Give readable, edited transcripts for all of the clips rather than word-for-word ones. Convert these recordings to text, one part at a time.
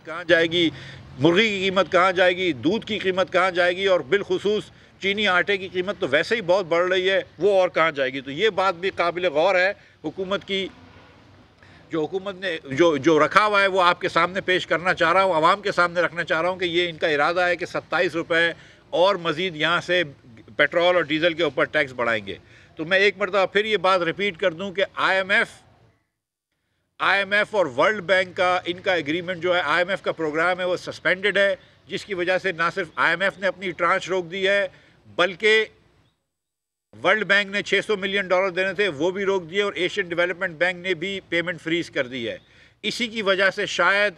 कहाँ जाएगी, मुर्गी की कीमत कहाँ जाएगी, दूध की कीमत कहाँ जाएगी, और बिलखुसूस चीनी आटे की कीमत तो वैसे ही बहुत बढ़ रही है, वो और कहाँ जाएगी। तो ये बात भी काबिल गौर है हुकूमत की। जो हुकूमत ने जो रखा हुआ है वो आपके सामने पेश करना चाह रहा हूँ, आवाम के सामने रखना चाह रहा हूँ कि ये इनका इरादा है कि 27 रुपये और मज़ीद यहाँ से पेट्रोल और डीज़ल के ऊपर टैक्स बढ़ाएंगे। तो मैं एक मरतबा फिर ये बात रिपीट कर दूँ कि IMF और वर्ल्ड बैंक का इनका एग्रीमेंट जो है, IMF का प्रोग्राम है वो सस्पेंडेड है, जिसकी वजह से ना सिर्फ IMF ने अपनी ट्रांच रोक दी है, बल्कि वर्ल्ड बैंक ने $600 मिलियन देने थे वो भी रोक दिए, और एशियन डेवलपमेंट बैंक ने भी पेमेंट फ्रीज कर दी है। इसी की वजह से शायद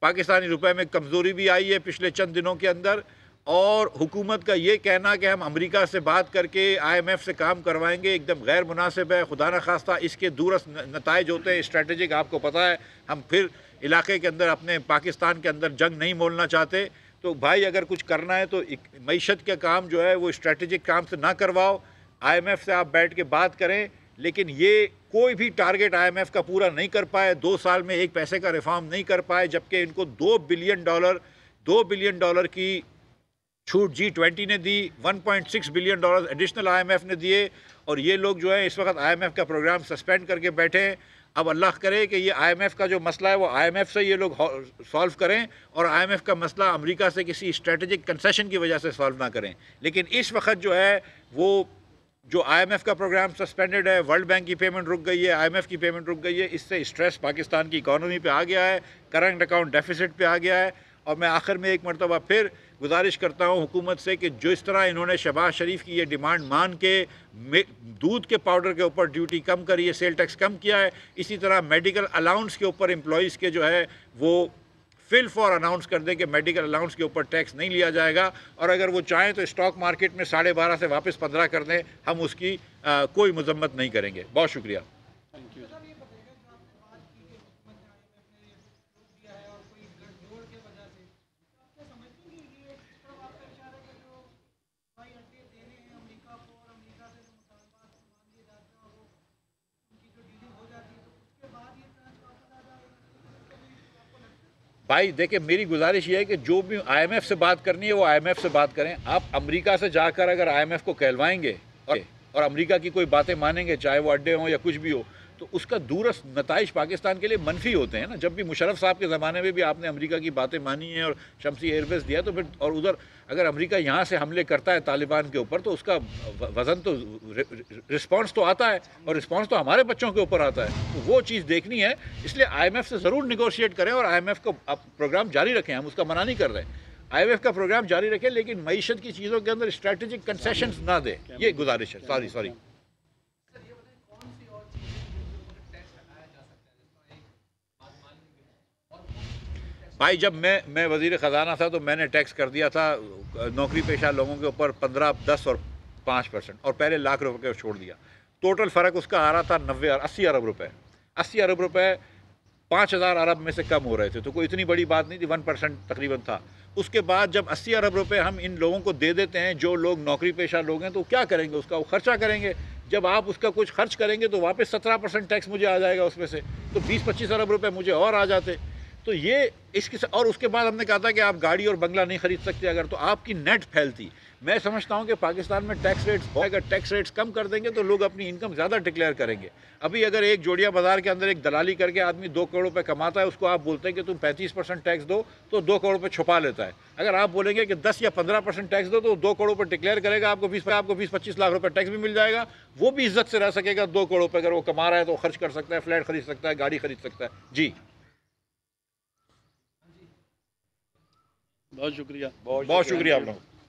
पाकिस्तानी रुपए में कमज़ोरी भी आई है पिछले चंद दिनों के अंदर। और हुकूमत का ये कहना कि हम अमेरिका से बात करके IMF से काम करवाएंगे एकदम गैर मुनासिब है। खुदा न खास्ता इसके दूरस्थ नताइज होते हैं स्ट्रेटेजिक, आपको पता है हम फिर इलाके के अंदर अपने पाकिस्तान के अंदर जंग नहीं मोलना चाहते। तो भाई अगर कुछ करना है तो मईशत का काम जो है वो स्ट्रेटेजिक काम से ना करवाओ, IMF से आप बैठ के बात करें, लेकिन ये कोई भी टारगेट IMF का पूरा नहीं कर पाए, 2 साल में एक पैसे का रिफॉर्म नहीं कर पाए, जबकि इनको $2 बिलियन की छूट G20 ने दी, $1.6 बिलियन एडिशनल IMF ने दिए, और ये लोग जो है इस वक्त IMF का प्रोग्राम सस्पेंड करके बैठे हैं। अब अल्लाह करे कि ये IMF का जो मसला है वो IMF से ये लोग सॉल्व करें, और IMF का मसला अमेरिका से किसी स्ट्रेटेजिक कंसेशन की वजह से सॉल्व ना करें। लेकिन इस वक्त जो है वो जो IMF का प्रोग्राम सस्पेंडेड है, वर्ल्ड बैंक की पेमेंट रुक गई है, IMF की पेमेंट रुक गई है, इससे स्ट्रेस पाकिस्तान की इकॉनमी पे आ गया है, करंट अकाउंट डेफिसिट पे आ गया है। और मैं आखिर में एक मरतबा फिर गुजारिश करता हूँ हुकूमत से कि जो इस तरह इन्होंने शहबाज शरीफ की ये डिमांड मान के दूध के पाउडर के ऊपर ड्यूटी कम करी है, सेल टैक्स कम किया है, इसी तरह मेडिकल अलाउंस के ऊपर एम्प्लॉइज़ के जो है वो फिल फॉर अनाउंस कर दें कि मेडिकल अलाउंस के ऊपर टैक्स नहीं लिया जाएगा, और अगर वो चाहें तो स्टॉक मार्केट में 12.5 से वापस 15 कर दें, हम उसकी कोई मजम्मत नहीं करेंगे। बहुत शुक्रिया। भाई देखिए, मेरी गुजारिश ये है कि जो भी IMF से बात करनी है वो IMF से बात करें। आप अमेरिका से जाकर अगर IMF को कहलवाएंगे और अमेरिका की कोई बातें मानेंगे, चाहे वो अड्डे हों या कुछ भी हो, तो उसका दूरस्थ नताइज पाकिस्तान के लिए मनफी होते हैं ना। जब भी मुशर्रफ साहब के ज़माने में भी आपने अमेरिका की बातें मानी हैं और शमसी एयरबेस दिया, तो फिर और उधर अगर अमेरिका यहाँ से हमले करता है तालिबान के ऊपर, तो उसका वज़न तो रिस्पॉन्स तो आता है, और रिस्पॉन्स तो हमारे बच्चों के ऊपर आता है। तो वो चीज़ देखनी है, इसलिए IMF से ज़रूर निगोशिएट करें और IMF को प्रोग्राम जारी रखें। हम उसका मना नहीं कर रहे हैं, IMF का प्रोग्राम जारी रखें, लेकिन मईशत की चीज़ों के अंदर स्ट्रेटेजिक कंसेशंस ना दें, ये गुजारिश है। सॉरी भाई, जब मैं वज़ीर ख़जाना था तो मैंने टैक्स कर दिया था नौकरी पेशा लोगों के ऊपर 15, 10 और 5%, और पहले लाख रुपए को छोड़ दिया। टोटल फ़र्क उसका आ रहा था 80 अरब रुपए। 80 अरब रुपए 5,000 अरब में से कम हो रहे थे, तो कोई इतनी बड़ी बात नहीं थी, 1% तकरीबन था। उसके बाद जब 80 अरब रुपए हम इन लोगों को दे देते हैं जो लोग नौकरी पेशा लोग हैं, तो क्या करेंगे? उसका वो खर्चा करेंगे। जब आप उसका कुछ खर्च करेंगे तो वापस 17% टैक्स मुझे आ जाएगा उसमें से, तो 20-25 अरब रुपए मुझे और आ जाते। तो ये इसके और उसके बाद हमने कहा था कि आप गाड़ी और बंगला नहीं खरीद सकते अगर, तो आपकी नेट फैलती। मैं समझता हूँ कि पाकिस्तान में टैक्स रेट्स, अगर टैक्स रेट्स कम कर देंगे तो लोग अपनी इनकम ज़्यादा डिक्लेयर करेंगे। अभी अगर एक जोड़िया बाज़ार के अंदर एक दलाली करके आदमी 2 करोड़ रुपए कमाता है, उसको आप बोलते हैं कि तुम 35% टैक्स दो, तो 2 करोड़ रुपए छुपा लेता है। अगर आप बोलेंगे कि 10 या 15% टैक्स दो, तो 2 करोड़ रुपए डिक्लेयर करेगा, आपको 20-25 लाख रुपए टैक्स भी मिल जाएगा, वो भी इज्जत से रह सकेगा। 2 करोड़ रुपए अगर वो कमा रहा है तो खर्च कर सकता है, फ्लैट खरीद सकता है, गाड़ी खरीद सकता है। जी बहुत शुक्रिया। बहुत शुक्रिया आप लोग।